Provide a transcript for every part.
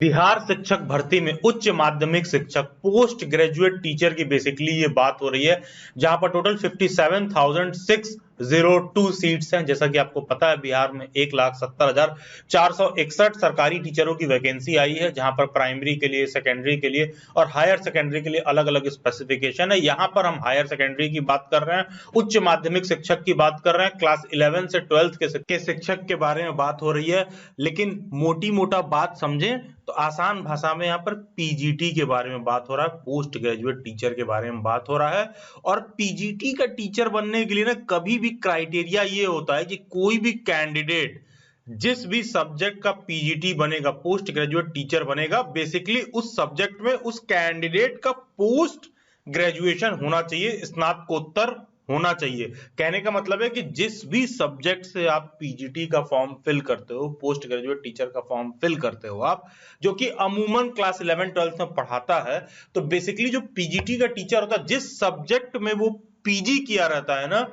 बिहार शिक्षक भर्ती में उच्च माध्यमिक शिक्षक पोस्ट ग्रेजुएट टीचर की बेसिकली ये बात हो रही है, जहां पर टोटल 57,602 सीट्स हैं। जैसा कि आपको पता है, बिहार में 1,70,461 सरकारी टीचरों की वैकेंसी आई है, जहां पर प्राइमरी के लिए, सेकेंडरी के लिए और हायर सेकेंडरी के लिए अलग अलग स्पेसिफिकेशन है। यहाँ पर हम हायर सेकेंडरी की बात कर रहे हैं, उच्च माध्यमिक शिक्षक की बात कर रहे हैं, क्लास 11 से 12 के शिक्षक के बारे में बात हो रही है। लेकिन मोटी मोटा बात समझें तो आसान भाषा में यहाँ पर पीजीटी के बारे में बात हो रहा है, पोस्ट ग्रेजुएट टीचर के बारे में बात हो रहा है। और पीजीटी का टीचर बनने के लिए ना कभी भी क्राइटेरिया ये होता है कि कोई भी कैंडिडेट जिस भी सब्जेक्ट का पीजीटी बनेगा, पोस्ट ग्रेजुएट टीचर बनेगा, बेसिकली उस सब्जेक्ट में उस कैंडिडेट का पोस्ट ग्रेजुएशन होना चाहिए, स्नातकोत्तर होना चाहिए। कहने का मतलब है कि जिस भी सब्जेक्ट से आप पीजीटी का फॉर्म फिल करते हो, पोस्ट ग्रेजुएट टीचर का फॉर्म फिल करते हो आप, जो कि अमूमन क्लास 11 12 में पढ़ाता है, तो बेसिकली जो पीजीटी का टीचर होता है, जिस सब्जेक्ट में वो पीजी किया रहता है ना,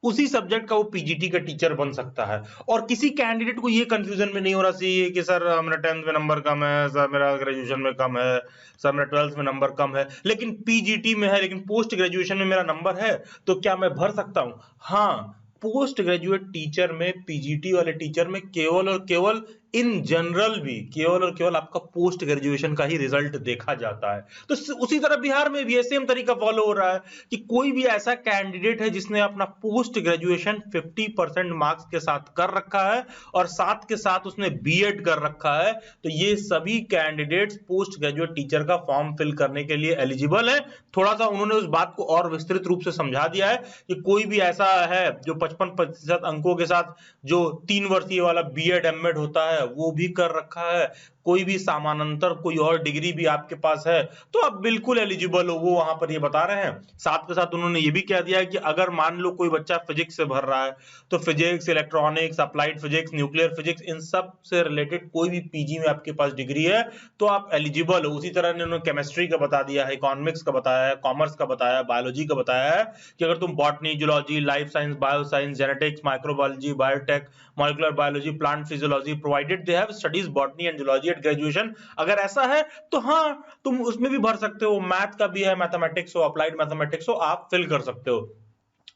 उसी सब्जेक्ट का वो पीजीटी का टीचर बन सकता है। और किसी कैंडिडेट को ये कंफ्यूजन में नहीं होना चाहिए कि सर मेरा 10th में नंबर कम है, सर मेरा ग्रेजुएशन में कम है, सर मेरा 12th में नंबर कम है, लेकिन पीजीटी में है, लेकिन पोस्ट ग्रेजुएशन में मेरा नंबर है, तो क्या मैं भर सकता हूं? हाँ, पोस्ट ग्रेजुएट टीचर में, पीजीटी वाले टीचर में केवल और केवल इन जनरल भी केवल और केवल आपका पोस्ट ग्रेजुएशन का ही रिजल्ट देखा जाता है। तो उसी तरह बिहार में भी सेम तरीका फॉलो हो रहा है कि कोई भी ऐसा कैंडिडेट है जिसने अपना पोस्ट ग्रेजुएशन 50% मार्क्स के साथ कर रखा है और साथ के साथ उसने बीएड कर रखा है, तो ये सभी कैंडिडेट्स पोस्ट ग्रेजुएट टीचर का फॉर्म फिल करने के लिए एलिजिबल है। थोड़ा सा उन्होंने उस बात को और विस्तृत रूप से समझा दिया है कि कोई भी ऐसा है जो 55% अंकों के साथ जो 3 वर्षीय वाला बीएड एमएड होता है वो भी कर रखा है, कोई भी समानांतर कोई और डिग्री भी आपके पास है, तो आप बिल्कुल एलिजिबल हो, वो वहां पर ये बता रहे हैं। साथ के साथ उन्होंने ये भी कह दिया है कि अगर मान लो कोई बच्चा फिजिक्स से भर रहा है, तो physics, electronics, applied physics, nuclear physics, इन सब से रिलेटेड कोई भी पीजी में आपके पास डिग्री है तो आप एलिजिबल हो। उसी तरह उन्होंने केमिस्ट्री का बता दिया है, इकोनॉमिक्स का बताया है, कॉमर्स का बताया है, बायोलॉजी का बताया है कि अगर तुम botany, zoology, life science, bio science, genetics, microbiology, biotech, molecular biology, plant physiology, provided they have studies botany and zoology at graduation, अगर ऐसा है तो हाँ, तुम उसमें भी भर सकते हो। मैथ का भी है, मैथमेटिक्स हो, अप्लाइड मैथमेटिक्स हो, आप फिल कर सकते हो।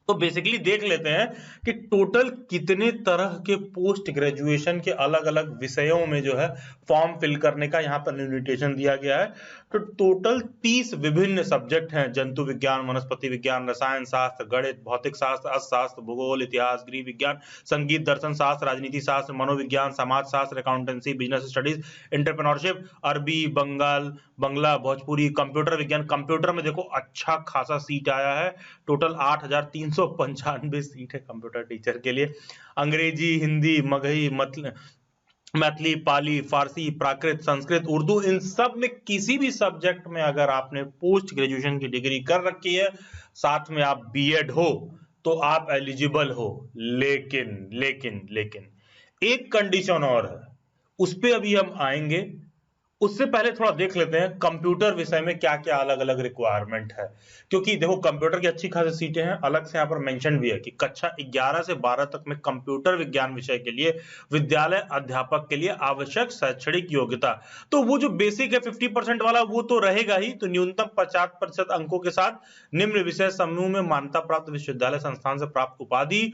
तो बेसिकली देख लेते हैं कि टोटल कितने तरह के पोस्ट ग्रेजुएशन के अलग अलग विषयों में जो है फॉर्म फिल करने का यहाँ पर लिमिटेशन दिया गया है। तो टोटल 30 विभिन्न सब्जेक्ट हैं, जंतु विज्ञान, वनस्पति विज्ञान, रसायन शास्त्र, गणित, भौतिक शास्त्र, अर्थशास्त्र, भूगोल, इतिहास, गृह विज्ञान, संगीत, दर्शन शास्त्र, राजनीति शास्त्र, मनोविज्ञान, समाज शास्त्र, अकाउंटेंसी, बिजनेस स्टडीज, एंटरप्रेन्योरशिप, अरबी, बंगला, भोजपुरी, कंप्यूटर विज्ञान। कंप्यूटर में देखो अच्छा खासा सीट आया है, टोटल 8,395 सीट है कंप्यूटर टीचर के लिए। अंग्रेजी, हिंदी, मगही, मैथिली, पाली, फारसी, प्राकृत, संस्कृत, उर्दू, इन सब में किसी भी सब्जेक्ट में अगर आपने पोस्ट ग्रेजुएशन की डिग्री कर रखी है, साथ में आप बीएड हो, तो आप एलिजिबल हो। लेकिन लेकिन लेकिन एक कंडीशन और है, उस पर अभी हम आएंगे। उससे पहले थोड़ा देख लेते हैं कंप्यूटर विषय में क्या क्या अलग अलग रिक्वायरमेंट है, क्योंकि देखो कंप्यूटर की अच्छी खासी सीटें हैं। अलग से यहाँ पर मेंशन भी है कि कक्षा 11 से 12 तक में कंप्यूटर विज्ञान विषय के लिए विद्यालय अध्यापक के लिए आवश्यक शैक्षणिक योग्यता, तो वो जो बेसिक है 50% वाला वो तो रहेगा ही, तो न्यूनतम 50% अंकों के साथ निम्न विषय समूह में मान्यता प्राप्त विश्वविद्यालय संस्थान से प्राप्त उपाधि,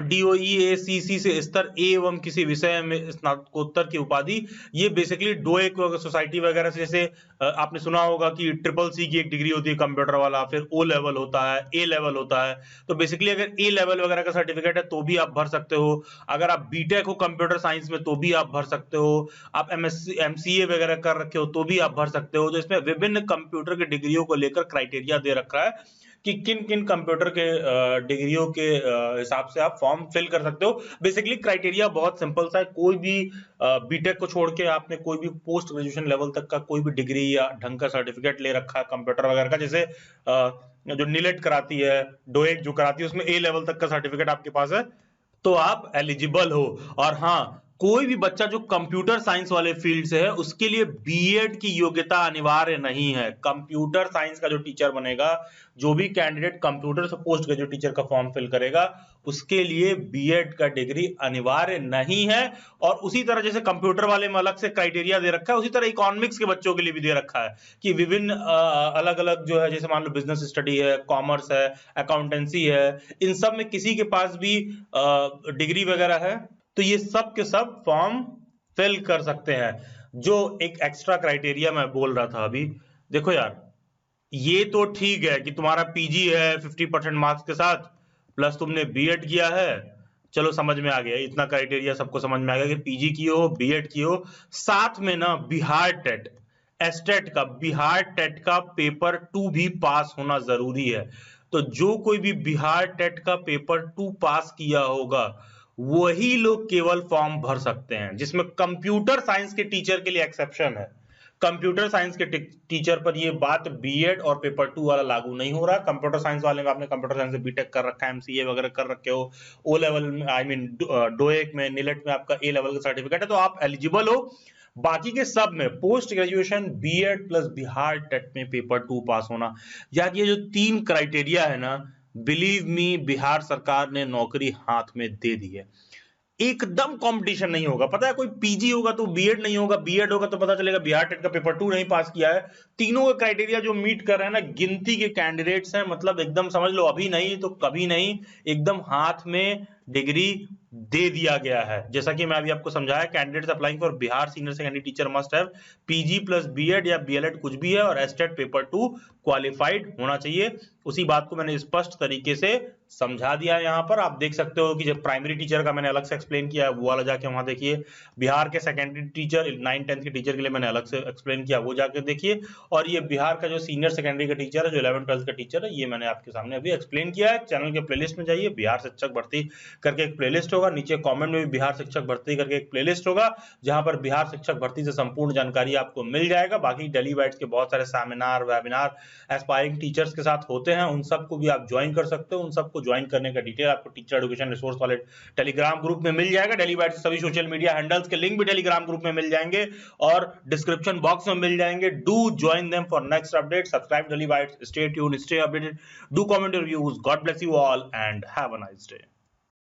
डीओईएसीसी से स्तर ए एवं किसी विषय में स्नातकोत्तर की उपाधि। ये बेसिकली डोएक सोसाइटी वगैरह से, जैसे आपने सुना होगा कि ट्रिपल सी की एक डिग्री होती है कंप्यूटर वाला, फिर ओ लेवल होता है, ए लेवल होता है, तो बेसिकली अगर ए लेवल वगैरह का सर्टिफिकेट है तो भी आप भर सकते हो। अगर आप बीटेक हो कंप्यूटर साइंस में तो भी आप भर सकते हो। आप एमएससी एमसीए वगैरह कर रखे हो तो भी आप भर सकते हो। तो इसमें विभिन्न कंप्यूटर की डिग्रियों को लेकर क्राइटेरिया दे रखा है कि किन किन कंप्यूटर के डिग्रियों के हिसाब से आप फॉर्म फिल कर सकते हो। बेसिकली क्राइटेरिया बहुत सिंपल सा है, कोई भी बीटेक को छोड़ के आपने कोई भी पोस्ट ग्रेजुएशन लेवल तक का कोई भी डिग्री या ढंग का सर्टिफिकेट ले रखा है कंप्यूटर वगैरह का, जैसे जो नीलेट कराती है, डोएक जो कराती है, उसमें ए लेवल तक का सर्टिफिकेट आपके पास है तो आप एलिजिबल हो। और हाँ, कोई भी बच्चा जो कंप्यूटर साइंस वाले फील्ड से है उसके लिए बीएड की योग्यता अनिवार्य नहीं है। कंप्यूटर साइंस का जो टीचर बनेगा, जो भी कैंडिडेट कंप्यूटर से पोस्ट ग्रेजुएट टीचर का फॉर्म फिल करेगा, उसके लिए बीएड का डिग्री अनिवार्य नहीं है। और उसी तरह जैसे कंप्यूटर वाले में अलग से क्राइटेरिया दे रखा है, उसी तरह इकोनॉमिक्स के बच्चों के लिए भी दे रखा है कि विभिन्न अलग अलग जो है, जैसे मान लो बिजनेस स्टडी है, कॉमर्स है, अकाउंटेंसी है, इन सब में किसी के पास भी डिग्री वगैरह है तो ये सब के सब फॉर्म फिल कर सकते हैं। जो एक एक्स्ट्रा क्राइटेरिया मैं बोल रहा था अभी, देखो यार, ये तो ठीक है कि तुम्हारा पीजी है 50% मार्क्स के साथ, प्लस तुमने बीएड किया है, चलो समझ में आ गया, इतना क्राइटेरिया सबको समझ में आ गया कि पीजी की हो, बीएड की हो, साथ में ना बिहार टेट, एस्टेट का, बिहार टेट का पेपर 2 भी पास होना जरूरी है। तो जो कोई भी बिहार टेट का पेपर 2 पास किया होगा वही लोग केवल फॉर्म भर सकते हैं, जिसमें कंप्यूटर साइंस के टीचर के लिए एक्सेप्शन है। कंप्यूटर साइंस के टीचर पर ये बात बीएड और पेपर 2 वाला लागू नहीं हो रहा। कंप्यूटर साइंस वाले में आपने कंप्यूटर साइंस से बीटेक कर रखा है, एमसीए वगैरह कर रखे हो, ओ लेवल में, आई मीन डोएक में, नीलेट में आपका ए लेवल का सर्टिफिकेट है, तो आप एलिजिबल हो। बाकी के सब में post graduation B Ed plus Bihar TET में पेपर 2 पास होना, यार ये जो 3 क्राइटेरिया है ना, बिलीव मी, बिहार सरकार ने नौकरी हाथ में दे दी है। एकदम कंपटीशन नहीं होगा। पता है, कोई पीजी होगा तो बीएड नहीं होगा, बीएड होगा तो पता चलेगा बिहार टेट का पेपर 2 नहीं पास किया है। तीनों का क्राइटेरिया जो मीट कर रहे हैं ना, गिनती के कैंडिडेट्स हैं, मतलब एकदम समझ लो अभी नहीं तो कभी नहीं, एकदम हाथ में डिग्री दे दिया गया है। जैसा कि मैं अभी आपको समझाया, candidates applying for Bihar senior secondary teacher must have PG plus B Ed या बीएलएड कुछ भी है, और एस्टेट पेपर 2 क्वालिफाइड होना चाहिए। उसी बात को मैंने स्पष्ट तरीके से समझा दिया है। यहाँ पर आप देख सकते हो कि जब प्राइमरी टीचर का मैंने अलग से एक्सप्लेन किया है, वो वाला जाके वहां देखिए। बिहार के सेकेंडरी टीचर 9-10 के टीचर के लिए मैंने अलग से एक्सप्लेन किया, वो जाके देखिए। और ये बिहार का जो सीनियर सेकेंडरी का टीचर है, जो 11-12 का टीचर है, ये मैंने आपके सामने अभी एक्सप्लेन किया है। चैनल के प्लेलिस्ट में जाइए, बिहार शिक्षक भर्ती करके एक प्लेलिस्ट होगा, नीचे कमेंट में भी बिहार शिक्षक भर्ती करके एक प्लेलिस्ट होगा, जहां पर बिहार शिक्षक भर्ती से संपूर्ण जानकारी आपको मिल जाएगा। बाकी डेली बाइट्स के बहुत सारे सेमिनार, वेबिनार एस्पायरिंग टीचर्स के साथ होते हैं, उन सबको भी आप ज्वाइन कर सकते हो। उन सबको ज्वाइन करने का डिटेल आपको टीचर एजुकेशन रिसोर्स वाले टेलीग्राम ग्रुप में मिल जाएगा। डेली बाइट्स सभी सोशल मीडिया हैंडल्स के लिंक भी टेलीग्राम ग्रुप में मिल जाएंगे और डिस्क्रिप्शन बॉक्स में मिल जाएंगे। Do join them for next update. Subscribe daily bytes, stay tuned, stay updated, do comment your views. God bless you all and have a nice day.